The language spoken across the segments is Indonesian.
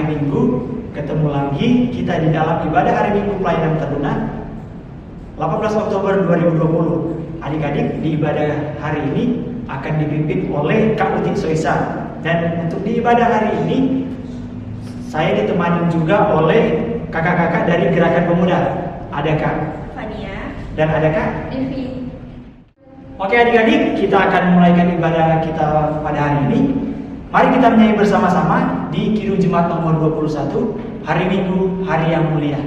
hari Minggu ketemu lagi kita di dalam ibadah hari Minggu pelayanan teruna 18 Oktober 2020. Adik-adik, di ibadah hari ini akan dipimpin oleh Kak Uti Soisa. Dan untuk di ibadah hari ini saya ditemani juga oleh kakak-kakak dari Gerakan Pemuda. Ada Kak Fania dan ada Kak Devi. Oke adik-adik, kita akan mulaikan ibadah kita pada hari ini. Mari kita menyanyi bersama-sama di Kidung Jemaat nomor 21, Hari Minggu, Hari yang Mulia.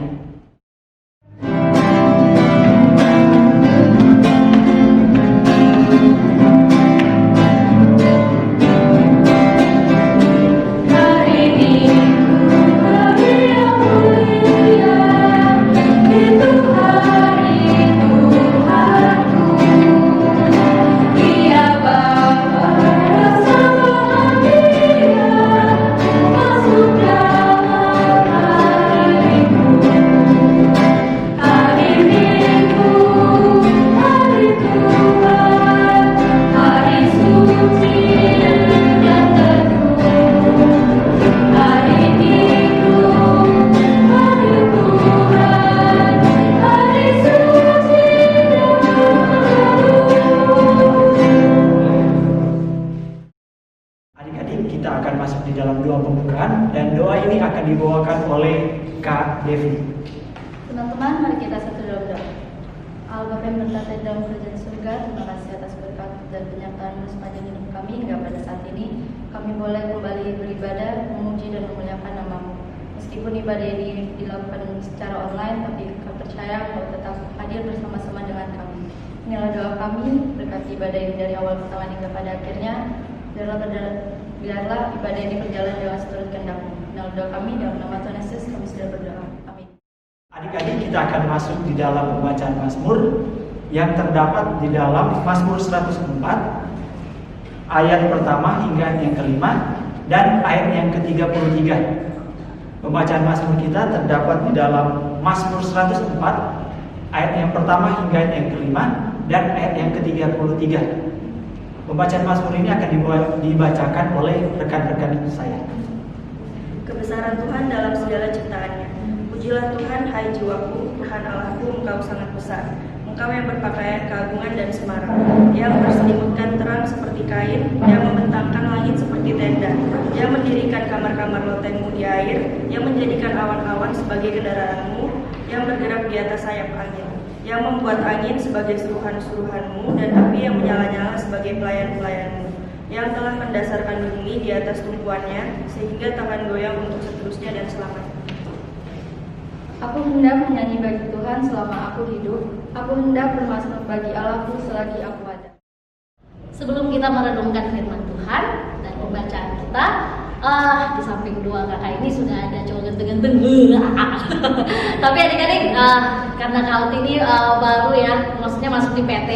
Kita akan masuk di dalam doa pembukaan dan doa ini akan dibawakan oleh Kak Devi. Teman-teman, mari kita satu dalam doa. Allah Bapa yang bertata di dalam kerajaan surga, terima kasih atas berkat dan penyertaan-Mu sepanjang hidup kami hingga pada saat ini. Kami boleh kembali beribadah, memuji dan memuliakan nama-Mu. Meskipun ibadah ini dilakukan secara online, tapi kami percaya Kau tetap hadir bersama-sama dengan kami. Inilah doa kami, berkati ibadah ini dari awal pertama hingga pada akhirnya. Biarlah ibadah ini berjalan dengan seturut kehendak-Mu. Inilah doa kami, dalam nama Tuhan Yesus kami sudah berdoa. Amin. Adik-adik, kita akan masuk di dalam pembacaan Mazmur yang terdapat di dalam Mazmur 104 ayat pertama hingga yang kelima dan ayat yang ke-33. Pembacaan Mazmur kita terdapat di dalam Mazmur 104 ayat yang pertama hingga yang kelima dan ayat yang ke-33. Pembacaan Mazmur ini akan dibacakan oleh rekan-rekan saya. Kebesaran Tuhan dalam segala ciptaannya. Pujilah Tuhan, hai jiwaku, Tuhan Allahku, Engkau sangat besar. Engkau yang berpakaian keagungan dan semarak, yang berselimutkan terang seperti kain, yang membentangkan langit seperti tenda, yang mendirikan kamar-kamar lotengmu di air, yang menjadikan awan-awan sebagai kendaraanmu, yang bergerak di atas sayap angin, yang membuat angin sebagai suruhan-suruhanmu dan api yang menyala-nyala sebagai pelayan-pelayanmu, yang telah mendasarkan bumi di atas tumpuannya sehingga takkan goyang untuk seterusnya dan selamanya. Aku hendak menyanyi bagi Tuhan selama aku hidup. Aku hendak bermasmur bagi Allahku selagi aku ada. Sebelum kita merenungkan firman Tuhan dan pembacaan kita, di samping dua kakak ini sudah ada cowok ganteng-ganteng. Tapi adik-adik, karena Kak ini baru ya, maksudnya masuk di PT,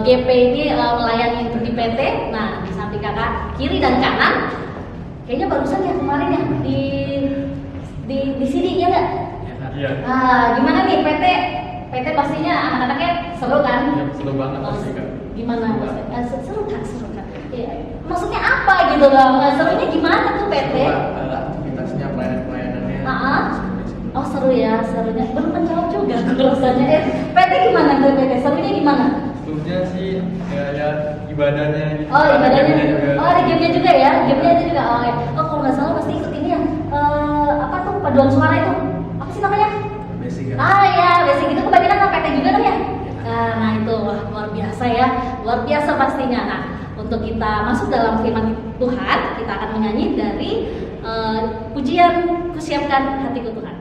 GP ini melayani untuk di PT. Nah, di samping kakak kiri dan kanan, kayaknya barusan ya kemarin ya di sini ya nggak? Iya. Gimana nih PT? PT pastinya anak-anaknya seru kan? Ya, seru banget pasti Kak. Gimana? Seru kan? Ya, maksudnya apa gitu loh? Serunya gimana tuh PT? Aktivitasnya, pelayanannya. Oh seru ya, serunya. Belum menjawab juga rasanya. PT gimana tuh PT? Serunya gimana? Serunya sih ya ibadahnya. Gitu. Oh ibadahnya. Juga. Oh ada gamenya juga ya? Gamenya ada juga. Oh ya. Oh kalau nggak salah pasti ikut ini ya. Apa tuh paduan suara itu? Apa sih namanya? Basic kan? Ya, basic itu kebanyakan sama PT juga dong ya? Nah itu wah, luar biasa ya, luar biasa pastinya. Nah untuk kita masuk dalam firman Tuhan, kita akan menyanyi dari pujian Kusiapkan Hatiku Tuhan.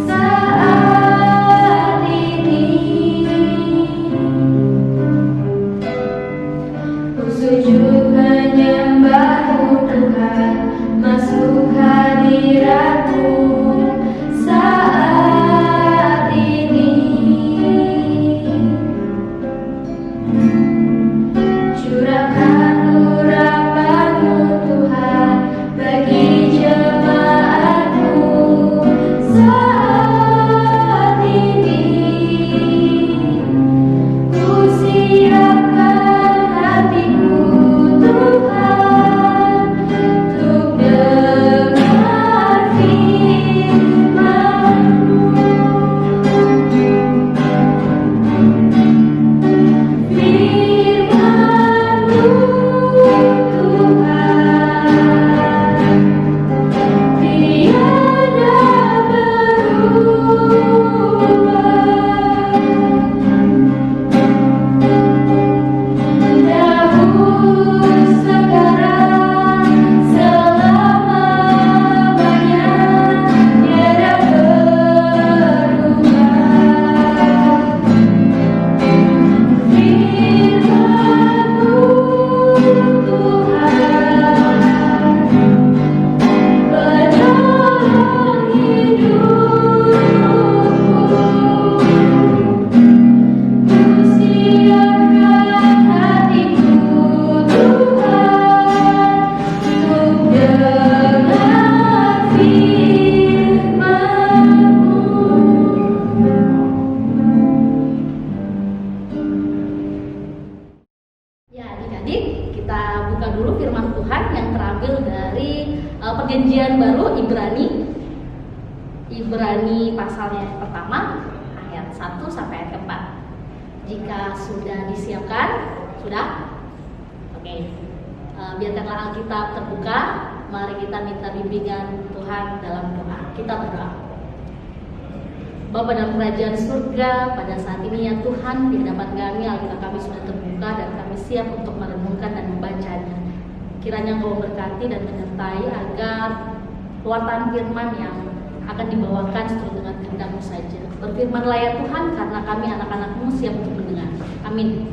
Saat ini Perjanjian Baru Ibrani pasalnya yang pertama ayat 1 sampai ayat 4. Jika sudah disiapkan, sudah? Oke. Biarkanlah Alkitab terbuka. Mari kita minta bimbingan Tuhan dalam doa. Kita berdoa. Bapa dalam kerajaan surga, pada saat ini ya Tuhan, di hadapan kami Alkitab kami sudah terbuka dan kami siap untuk merenungkan dan membacanya. Kiranya Engkau berkati dan menyertai agar luatan firman yang akan dibawakan sesuai dengan kehendak-Mu saja. Berfirmanlah ya Tuhan, karena kami anak-anak-Mu siap untuk mendengar. Amin.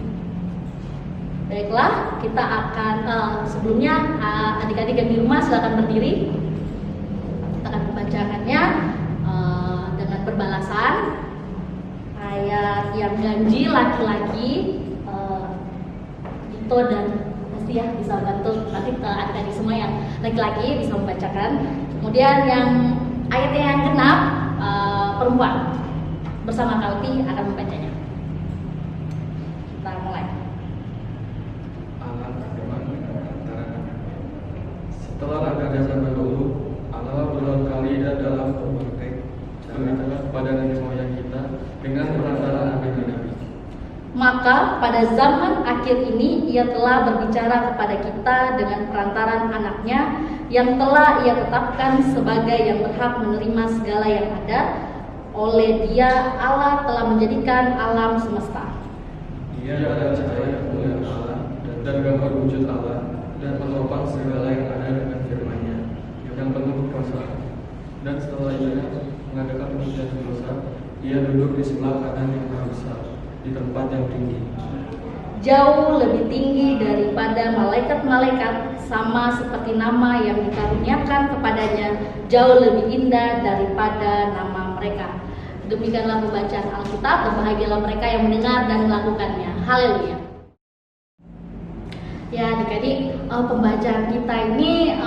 Baiklah, kita akan sebelumnya adik-adik yang di rumah silakan berdiri. Kita akan membacakannya dengan berbalasan. Ayat yang ganjil laki-laki, Dito dan Asti ya bisa bantu nanti adik-adik semua yang laki-laki bisa membacakan. Kemudian yang ayatnya yang genap perempuan bersama Kalti akan membacanya. Kita mulai. Setelah ada zaman dahulu, Allah berulang kali dan dalam berbagai cerita kepada nenek moyang kita dengan perantaraan nabi-nabi. Maka pada zaman akhir ini Ia telah berbicara kepada kita dengan perantaran anaknya yang telah Ia tetapkan sebagai yang berhak menerima segala yang ada. Oleh Dia Allah telah menjadikan alam semesta. Dia adalah cahaya kemuliaan Allah dan gambar wujud Allah, dan menopang segala yang ada dengan firman-Nya yang penuh kuasa. Dan setelah Ia mengadakan penyucian dosa, Ia duduk di sebelah kanan yang Maha Besar, di tempat yang tinggi, Jauh lebih tinggi daripada malaikat-malaikat, sama seperti nama yang dikaruniakan kepadanya jauh lebih indah daripada nama mereka. Demikianlah pembacaan Alkitab. Berbahagialah mereka yang mendengar dan melakukannya. Haleluya. Ya adik-adik, pembacaan kita ini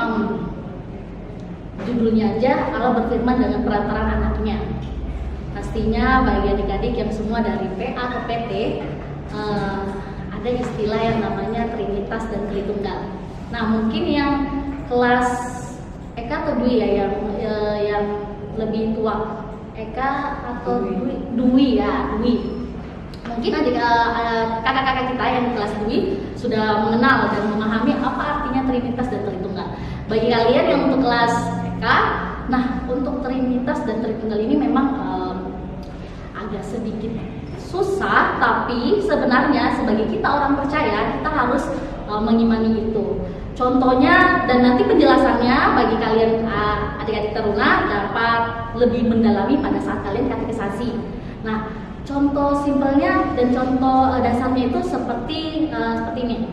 judulnya aja Allah berfirman dengan perantaraan anaknya. Pastinya bagi adik-adik yang semua dari PA ke PT ada istilah yang namanya Trinitas dan Tritunggal. Nah mungkin yang kelas Eka atau Dwi ya yang lebih tua, Eka atau Dwi ya Dwi. Mungkin kakak-kakak kita yang kelas Dwi sudah mengenal dan memahami apa artinya Trinitas dan Tritunggal. Bagi kalian yang untuk kelas Eka, nah untuk Trinitas dan Tritunggal ini memang agak sedikit susah, tapi sebenarnya sebagai kita orang percaya kita harus mengimani itu. Contohnya dan nanti penjelasannya bagi kalian adik-adik teruna dapat lebih mendalami pada saat kalian katekisasi. Nah, contoh simpelnya dan contoh dasarnya itu seperti ini.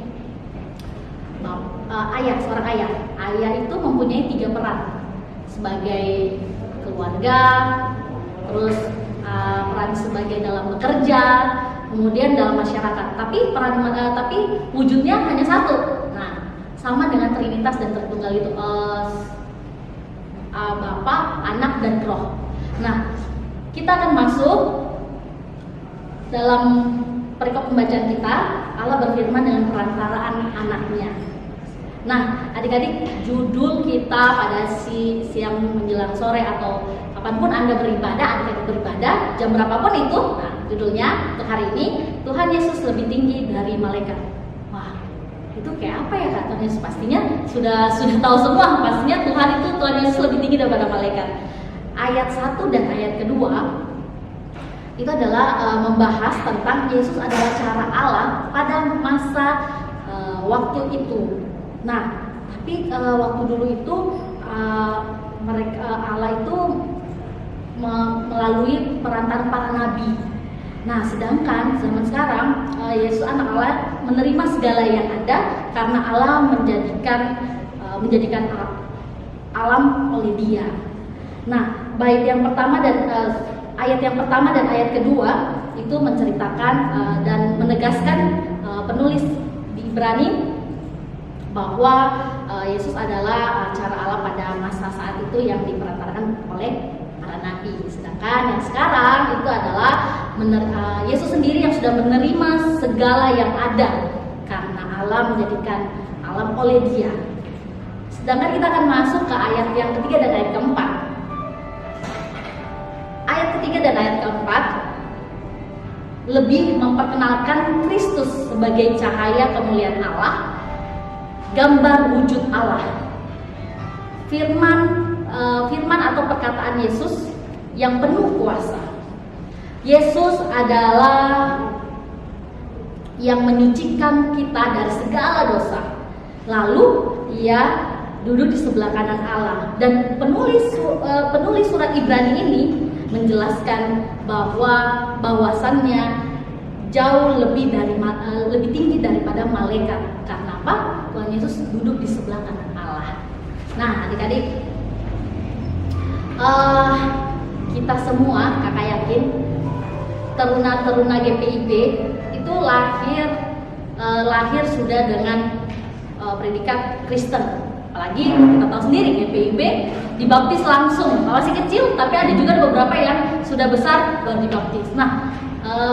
Ayah, seorang ayah. Ayah itu mempunyai 3 peran sebagai keluarga, terus peran sebagai dalam bekerja, kemudian dalam masyarakat. Tapi wujudnya hanya satu. Nah, sama dengan Trinitas dan Tritunggal itu Bapa, Anak dan Roh. Nah, kita akan masuk dalam perikop pembacaan kita. Allah berfirman dengan perantaraan anaknya. Nah, adik-adik, judul kita pada siang menjelang sore atau kapanpun Anda beribadah, adik-adik beribadah, jam berapapun itu, nah judulnya untuk hari ini, Tuhan Yesus lebih tinggi dari malaikat. Wah, itu kayak apa ya Kak Tuhan Yesus? Pastinya sudah tahu semua, pastinya Tuhan Yesus lebih tinggi daripada malaikat. Ayat 1 dan ayat kedua itu adalah membahas tentang Yesus adalah cara Allah pada masa waktu itu. Nah, tapi waktu dulu itu Allah itu melalui perantaran para nabi. Nah, sedangkan zaman sekarang Yesus anak Allah menerima segala yang ada karena Allah menjadikan alam oleh Dia. Nah, ayat yang pertama dan ayat kedua itu menceritakan dan menegaskan penulis di Ibrani bahwa Yesus adalah cara Allah pada masa saat itu yang diperantarakan oleh para nabi. Sedangkan yang sekarang itu adalah Yesus sendiri yang sudah menerima segala yang ada karena Allah menjadikan alam oleh Dia. Sedangkan kita akan masuk ke ayat yang ketiga dan ayat keempat. Ayat ketiga dan ayat keempat lebih memperkenalkan Kristus sebagai cahaya kemuliaan Allah, gambar wujud Allah. Firman atau perkataan Yesus yang penuh kuasa. Yesus adalah yang menyucikan kita dari segala dosa. Lalu ia duduk di sebelah kanan Allah, dan penulis surat Ibrani ini menjelaskan bahwasannya jauh lebih tinggi daripada malaikat. Karena apa? Tuhan Yesus duduk di sebelah kanan Allah. Nah, adik-adik, kita semua, kakak yakin, teruna-teruna GPIB itu lahir sudah dengan predikat Kristen. Apalagi kita tahu sendiri GPIB dibaptis langsung, masih kecil, tapi ada juga beberapa yang sudah besar baru dibaptis. Nah,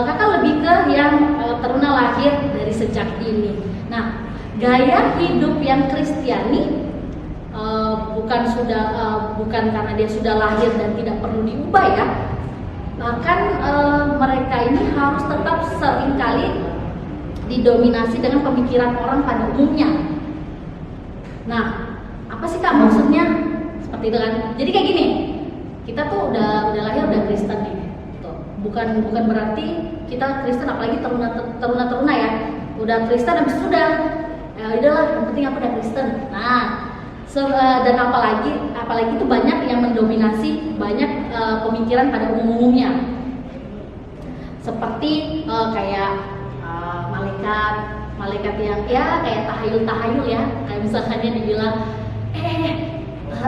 kakak lebih ke yang teruna lahir dari sejak dini. Nah, gaya hidup yang Kristiani bukan karena dia sudah lahir dan tidak perlu diubah ya. Bahkan mereka ini harus tetap seringkali didominasi dengan pemikiran orang pada umumnya. Nah, apa sih kak maksudnya? Seperti itu kan. Jadi kayak gini, kita tuh udah lahir udah Kristen nih. Tuh. Bukan berarti kita Kristen, apalagi teruna ya. Udah Kristen habis sudah. Ya udahlah, yang penting aku udah Kristen. Nah, dan apalagi itu banyak yang mendominasi banyak pemikiran pada umumnya. Seperti kayak malaikat yang ya kayak tahayul ya, kayak misalkannya dibilang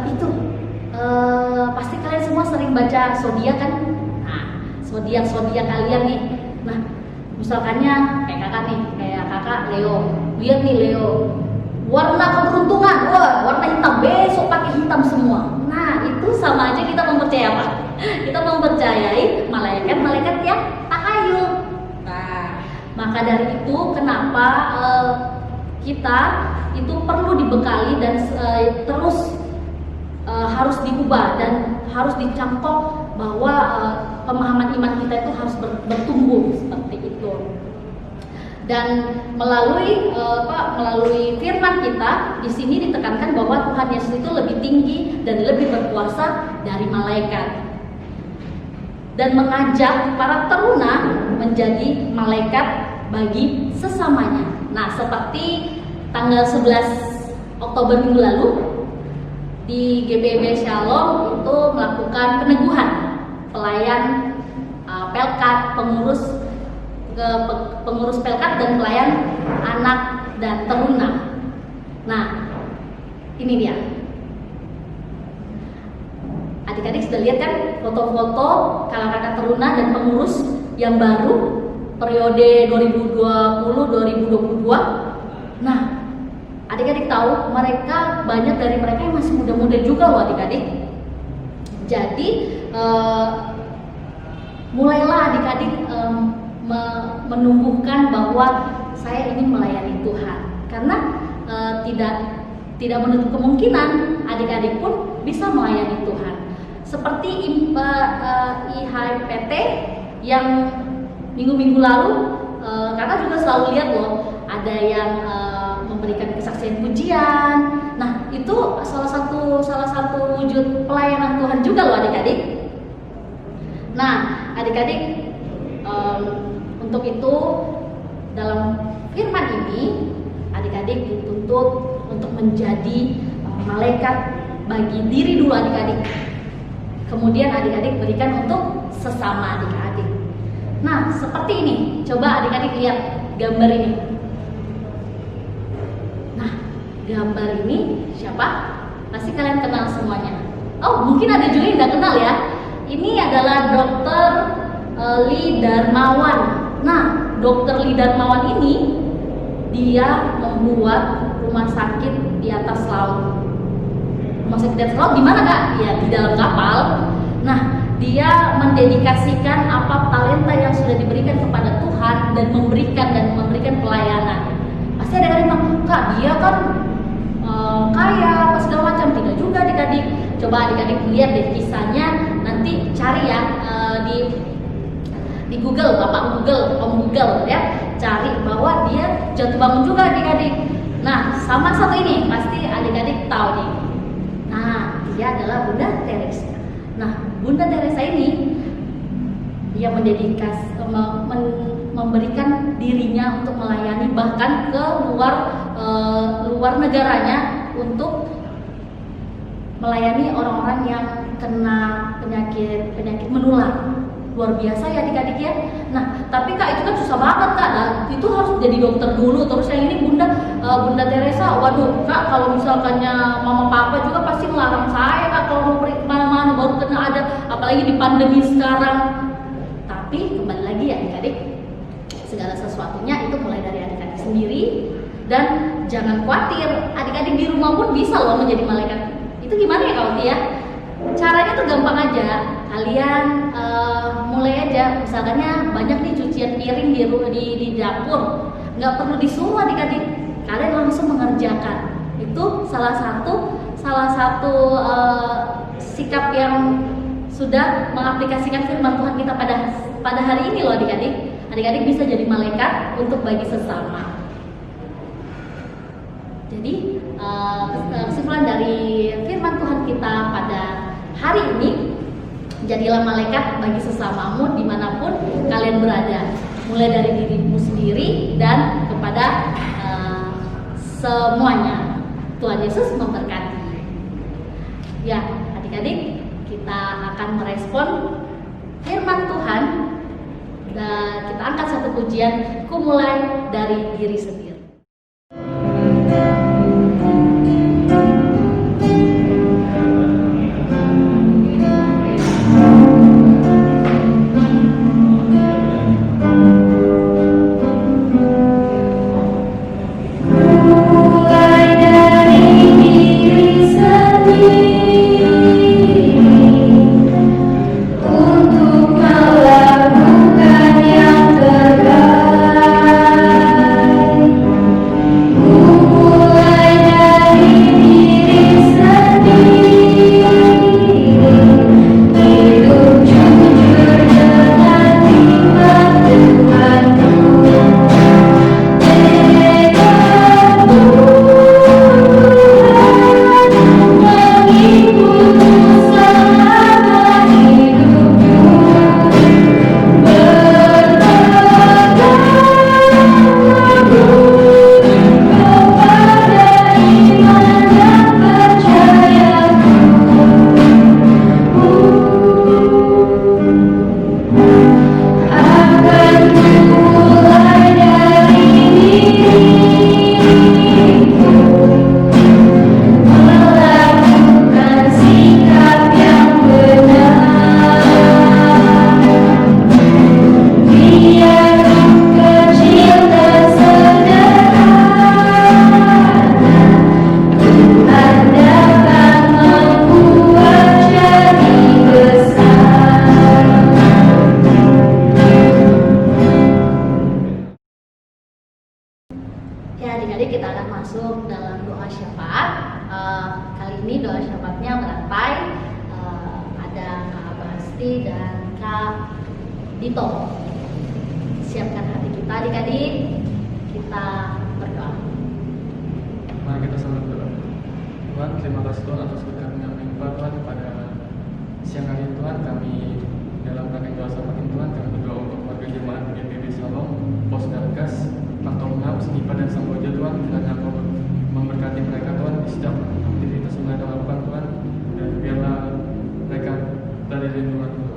itu pasti kalian semua sering baca zodiak kan. Nah, zodiak kalian nih. Nah, misalkannya kayak kakak Leo, lihat nih Leo, warna keberuntungan, warna hitam, besok pakai hitam semua. Nah, itu sama aja kita mempercayai apa? Kita mempercayai malaikat yang tahayul. Maka dari itu kenapa kita itu perlu dibekali dan terus harus diubah dan harus dicangkok bahwa pemahaman iman kita itu harus bertumbuh seperti itu. Dan melalui firman kita di sini ditekankan bahwa Tuhan Yesus itu lebih tinggi dan lebih berkuasa dari malaikat, dan mengajak para teruna menjadi malaikat bagi sesamanya. Nah, seperti tanggal 11 Oktober minggu lalu di GBB Shalom itu melakukan peneguhan pelayan Pelkat, pengurus Pelkat dan pelayan anak dan teruna. Nah, ini dia. Adik-adik sudah lihat kan foto-foto kakak-kakak teruna dan pengurus yang baru periode 2020-2022. Nah, adik-adik tahu banyak dari mereka yang masih muda-muda juga loh adik-adik. Jadi mulailah adik-adik menumbuhkan bahwa saya ingin melayani Tuhan, karena tidak menutup kemungkinan adik-adik pun bisa melayani Tuhan. Seperti IHPT yang minggu-minggu lalu kakak juga selalu lihat loh, ada yang memberikan kesaksian pujian. Nah, itu salah satu wujud pelayanan Tuhan juga loh adik-adik. Nah, adik-adik, untuk itu dalam firman ini adik-adik dituntut untuk menjadi malaikat bagi diri dulu adik-adik. Kemudian adik-adik berikan untuk sesama adik-adik. Nah, seperti ini. Coba adik-adik lihat gambar ini. Nah, gambar ini siapa? Pasti kalian kenal semuanya. Oh, mungkin ada juga yang tidak kenal ya. Ini adalah Dr. Lee Darmawan. Nah, Dr. Lee Darmawan ini dia membuat rumah sakit di atas laut. Rumah sakit di atas laut di mana kak? Ya di dalam kapal. Nah, dia mendedikasikan apa talenta yang sudah diberikan kepada Tuhan dan memberikan pelayanan. Pasti ada yang bilang, kak dia kan kaya apa segala macam. Tidak juga adik-adik. Coba adik-adik lihat deh kisahnya, nanti cari ya di Google, Bapak Google, Om Google ya, cari bahwa dia jatuh bangun juga adik-adik. Nah, sama satu ini pasti adik-adik tahu nih. Nah, dia adalah Bunda Teresa. Nah, Bunda Teresa ini dia memberikan dirinya untuk melayani bahkan ke luar negaranya untuk melayani orang-orang yang kena penyakit menular. Luar biasa ya adik-adik ya. Nah, tapi Kak itu kan susah banget Kak. Nah, itu harus jadi dokter dulu. Terus yang ini Bunda Teresa, waduh Kak, kalau misalkannya mama papa juga pasti melarang saya Kak kalau mau pergi kemana-mana, baru kena ada, apalagi di pandemi sekarang. Tapi kembali lagi ya adik-adik, segala sesuatunya itu mulai dari adik-adik sendiri. Dan jangan khawatir, adik-adik di rumah pun bisa loh menjadi malaikat. Itu gimana ya Kak ya? Caranya tuh gampang aja. Kalian mulai aja, misalnya banyak nih cucian piring di dapur, nggak perlu disuruh adik-adik, kalian langsung mengerjakan. Itu salah satu sikap yang sudah mengaplikasikan firman Tuhan kita pada hari ini loh adik-adik. Adik-adik bisa jadi malaikat untuk bagi sesama. Jadi kesimpulan dari firman Tuhan kita pada hari ini, jadilah malaikat bagi sesamamu dimanapun kalian berada, mulai dari dirimu sendiri dan kepada semuanya. Tuhan Yesus memberkati. Ya adik-adik, kita akan merespon firman Tuhan dan kita angkat satu pujian, ku mulai dari diri sendiri. Dito. Siapkan hati kita adik-adik, kita berdoa. Mari kita sama berdoa. Tuhan, terima kasih Tuhan atas berkat-Nya melimpah Tuhan pada siang hari Tuhan. Kami dalam rangka doa semakin Tuhan, kami berdoa untuk warga jemaat GPB Salom, Pos Dargas, Kantor 6, Senipa dan Samboja Tuhan, kiranya Engkau memberkati mereka Tuhan di setiap aktivitas yang mereka lakukan Tuhan, dan biarlah mereka dari lindungan Tuhan.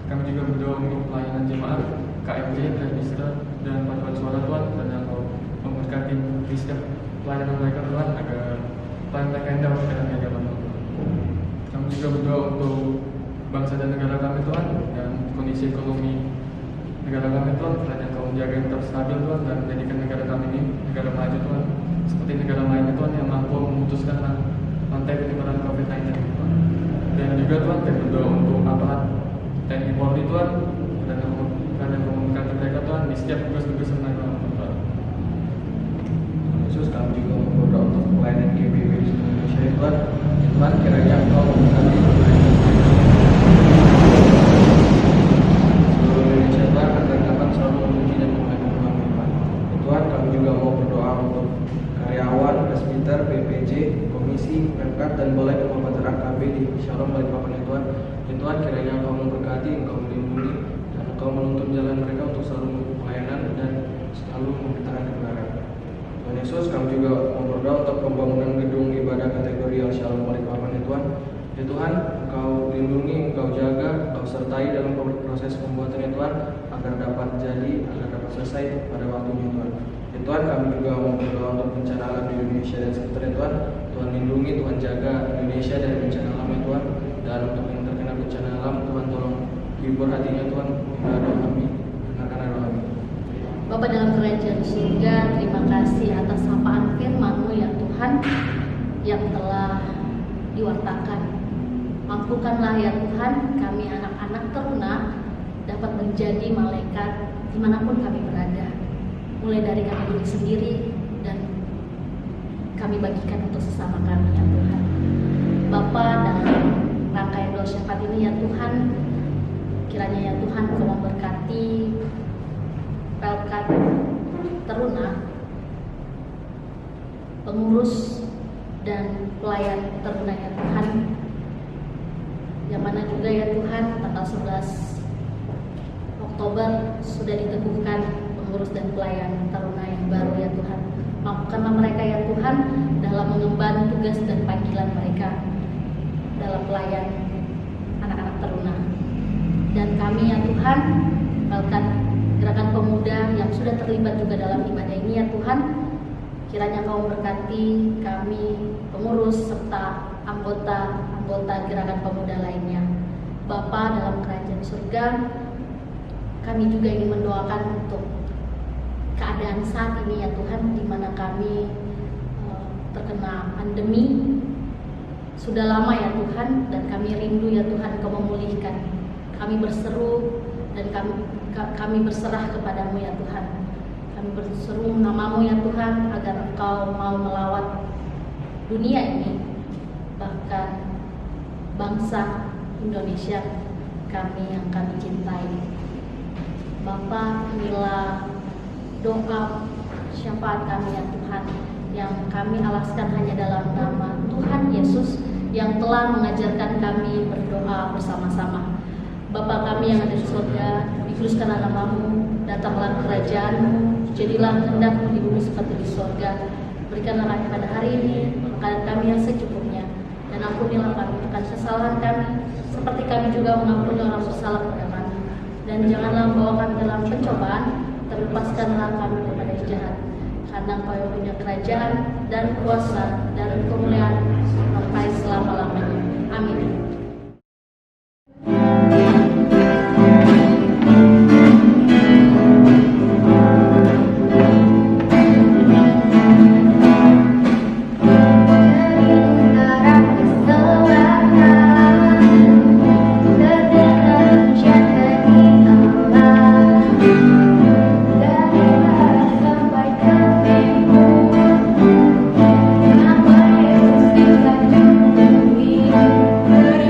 Kami juga berdoa untuk pelayanan jemaat KMJ, Register, dan paduan suara Tuhan, dan Engkau memberkati di setiap pelayanan mereka Tuhan, agar pelayanan mereka indah di dalam hadapan Tuhan. Kami juga berdoa untuk bangsa dan negara kami Tuhan, dan kondisi ekonomi negara kami Tuhan, kiranya Engkau menjaga yang tetap stabil Tuhan, dan menjadikan negara kami ini negara maju Tuhan, seperti negara lainnya Tuhan yang mampu memutuskan rantai penyebaran COVID-19 Tuhan. Dan juga Tuhan, kami berdoa untuk aparat TNI Polri Tuhan, dan memberkati mereka Tuhan di setiap tugas-tugas yang mereka lakukan Tuhan. Yesus, kami juga berdoa untuk pelayanan GPB Sekitar, BPJ, Komisi, Pemkat, dan Balai Pengobatan KB di Shalom Balikpapan ya Tuhan. Ya Tuhan, kiranya Engkau memberkati, Engkau melindungi, dan Engkau menuntun jalan mereka untuk selalu pelayanan dan selalu memberitakan kebenaran. Tuhan Yesus, kami juga mau berdoa untuk pembangunan gedung ibadah kategori Al Shalom Balikpapan ya Tuhan. Ya Tuhan, Engkau lindungi, Engkau jaga, Engkau sertai dalam proses pembuatan ya Tuhan, agar dapat jadi, agar dapat selesai pada waktunya Tuhan. Ya Tuhan, kami juga mau berdoa untuk bencana alam di Indonesia dan sekitar ya Tuhan. Tuhan lindungi, Tuhan jaga Indonesia dari bencana alam ya Tuhan. Dan untuk yang terkena bencana alam, Tuhan tolong hibur hatinya Tuhan. Inilah doa kami, dengarkanlah doa kami. Bapa dalam kerajaan surga, terima kasih atas sapaan firman-Mu ya Tuhan yang telah diwartakan. Mampukanlah ya Tuhan kami anak-anak teruna dapat menjadi malaikat dimanapun kami berada. Mulai dari kami diri sendiri dan kami bagikan untuk sesama kami ya Tuhan. Bapa, dalam rangkaian doa syafaat ini ya Tuhan, kiranya ya Tuhan Kau memberkati pelkat teruna, pengurus dan pelayan teruna ya Tuhan, yang mana juga ya Tuhan tanggal 11 Oktober sudah diteguhkan pengurus dan pelayan taruna yang baru ya Tuhan. Mampukanlah mereka ya Tuhan dalam mengemban tugas dan panggilan mereka dalam pelayan anak-anak taruna. Dan kami ya Tuhan, pelkat gerakan pemuda yang sudah terlibat juga dalam ibadah ini ya Tuhan, kiranya Kau memberkati kami pengurus serta anggota gerakan pemuda lainnya. Bapa dalam kerajaan surga, kami juga ingin mendoakan untuk keadaan saat ini ya Tuhan, di mana kami terkena pandemi sudah lama ya Tuhan, dan kami rindu ya Tuhan Kau memulihkan. Kami berseru dan kami berserah kepadamu ya Tuhan. Kami berseru namamu ya Tuhan agar Engkau mau melawat dunia ini, bahkan bangsa Indonesia kami yang kami cintai. Bapa, inilah doa syafaat kami ya Tuhan, yang kami alaskan hanya dalam nama Tuhan Yesus yang telah mengajarkan kami berdoa bersama-sama. Bapa kami yang ada di surga, dikuduskanlah namamu, datanglah kerajaan-Mu, jadilah kehendak-Mu di bumi seperti di surga. Berikanlah kami pada hari ini makanan kami yang secukupnya, dan ampunilah kami akan kesalahan kami, seperti kami juga mengampuni orang bersalah kepada kami. Dan janganlah membawa kami dalam pencobaan, tapi lepaskanlah kami daripada yang jahat. Karena Engkau yang punya kerajaan dan kuasa dan kemuliaan sampai selama-lamanya. Amin. Dari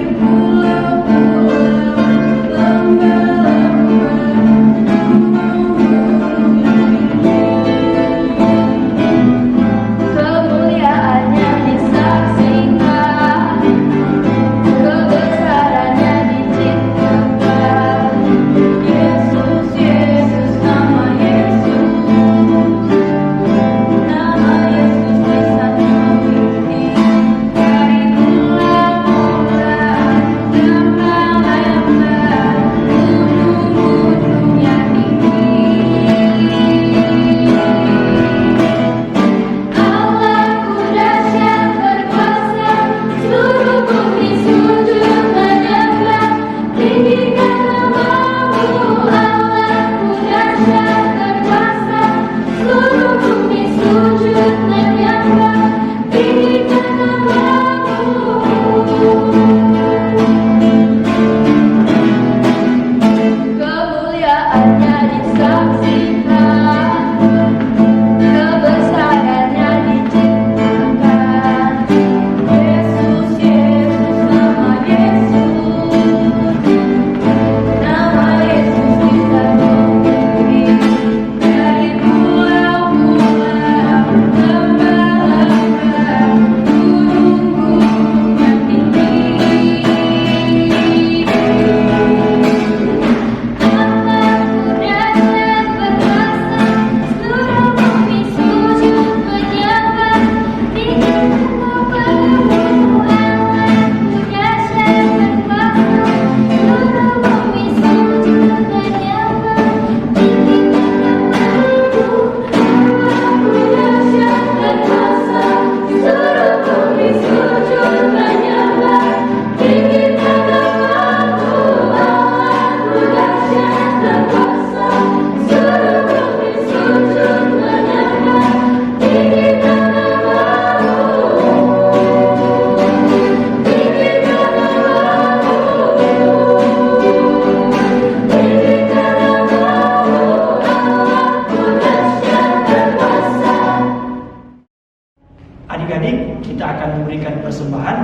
kita akan memberikan persembahan.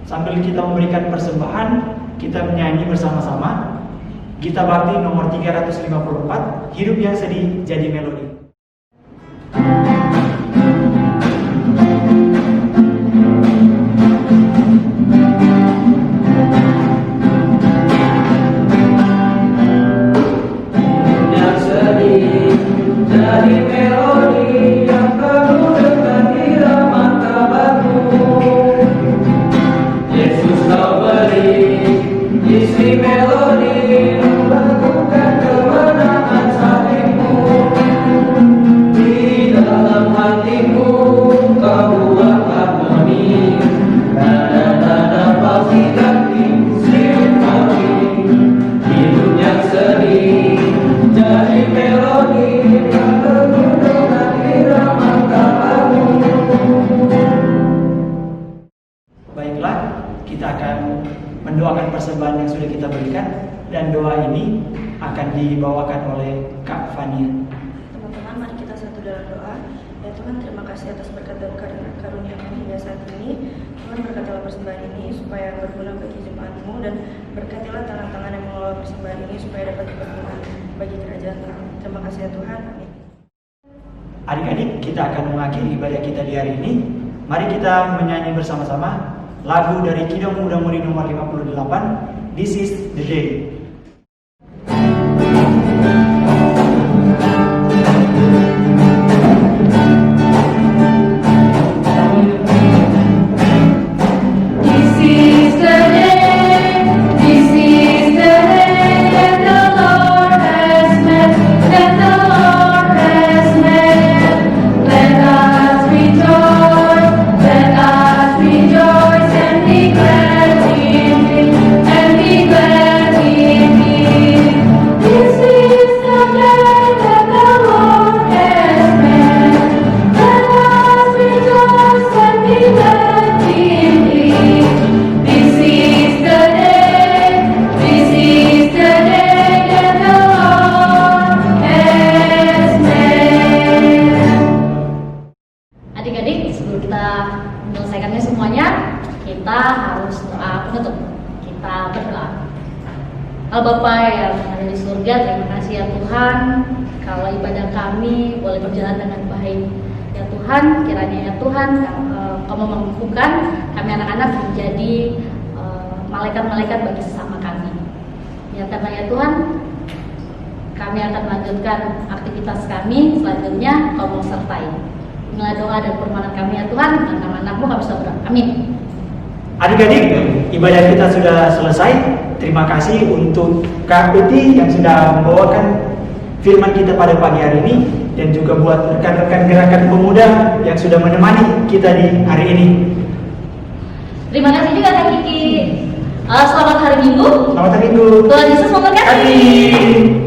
Sambil kita memberikan persembahan, kita menyanyi bersama-sama Gita Bakti nomor 354, Hidup yang Sedih Jadi Melodi. Baiklah, kita akan mendoakan persembahan yang sudah kita berikan, dan doa ini akan dibawakan oleh Kak Fania. Teman-teman, mari kita satu dalam doa. Ya Tuhan, terima kasih atas berkat dan karunia-Mu hingga saat ini. Tuhan, berkatilah persembahan ini supaya berguna bagi jemaat-Mu, dan berkatilah tangan-tangan yang mengelola persembahan ini supaya dapat berguna bagi kerajaan-Mu. Terima kasih ya Tuhan. Amin. Adik-adik, kita akan mengakhiri ibadah kita di hari ini. Mari kita menyanyi bersama-sama lagu dari Kidung Muda Mudi nomor 58, This is the Day. Adik-adik, sebelum kita menyelesaikannya semuanya, kita harus doa penutup. Kita berdoa. Allah Bapa yang ada di surga, terima kasih ya Tuhan, kalau ibadah kami boleh berjalan dengan baik. Ya Tuhan, kiranya ya Tuhan, Kau memampukan kami anak-anak menjadi malaikat-malaikat bagi sesama kami. Ya karena ya Tuhan, kami akan melanjutkan aktivitas kami selanjutnya, Kau sertai. Inilah doa dan permohonan kami ya Tuhan, dan nama anak-Mu kami sudah berdoa. Amin. Adik-adik, ibadah kita sudah selesai. Terima kasih untuk Kak Uti yang sudah membawakan firman kita pada pagi hari ini, dan juga buat rekan-rekan gerakan pemuda yang sudah menemani kita di hari ini. Terima kasih juga Kak Kiki. Selamat hari Minggu. Selamat hari Minggu. Tuhan Yesus memberkati. Amin.